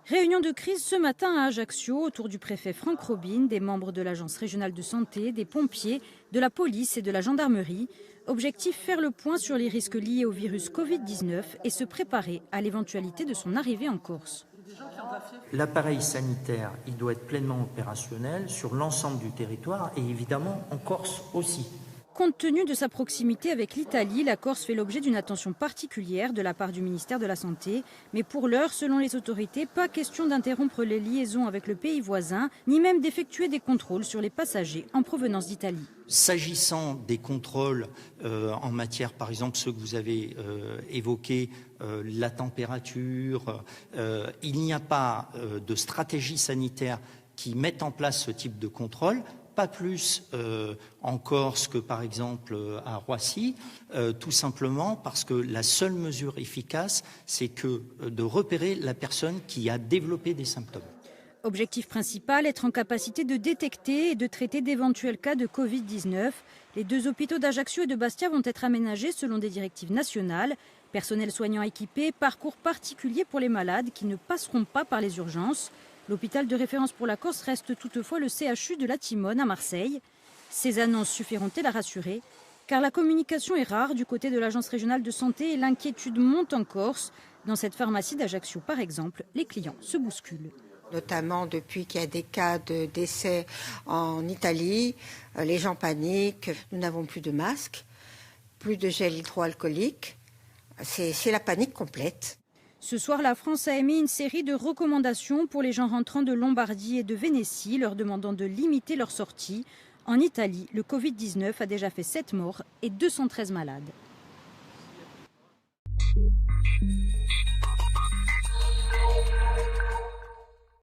Réunion de crise ce matin à Ajaccio autour du préfet Franck Robine, des membres de l'agence régionale de santé, des pompiers, de la police et de la gendarmerie. Objectif, faire le point sur les risques liés au virus Covid-19 et se préparer à l'éventualité de son arrivée en Corse. L'appareil sanitaire, il doit être pleinement opérationnel sur l'ensemble du territoire et évidemment en Corse aussi. Compte tenu de sa proximité avec l'Italie, la Corse fait l'objet d'une attention particulière de la part du ministère de la Santé. Mais pour l'heure, selon les autorités, pas question d'interrompre les liaisons avec le pays voisin, ni même d'effectuer des contrôles sur les passagers en provenance d'Italie. S'agissant des contrôles en matière, par exemple, ceux que vous avez évoqués, la température, il n'y a pas de stratégie sanitaire qui mette en place ce type de contrôle. Pas plus en Corse que par exemple à Roissy, tout simplement parce que la seule mesure efficace, c'est de repérer la personne qui a développé des symptômes. Objectif principal, être en capacité de détecter et de traiter d'éventuels cas de Covid-19. Les deux hôpitaux d'Ajaccio et de Bastia vont être aménagés selon des directives nationales. Personnel soignant équipé, parcours particulier pour les malades qui ne passeront pas par les urgences. L'hôpital de référence pour la Corse reste toutefois le CHU de la Timone à Marseille. Ces annonces suffiront-elles à rassurer? Car la communication est rare du côté de l'agence régionale de santé et l'inquiétude monte en Corse. Dans cette pharmacie d'Ajaccio, par exemple, les clients se bousculent. Notamment depuis qu'il y a des cas de décès en Italie, les gens paniquent. Nous n'avons plus de masques, plus de gel hydroalcoolique. C'est la panique complète. Ce soir, la France a émis une série de recommandations pour les gens rentrant de Lombardie et de Vénétie, leur demandant de limiter leur sortie. En Italie, le Covid-19 a déjà fait 7 morts et 213 malades.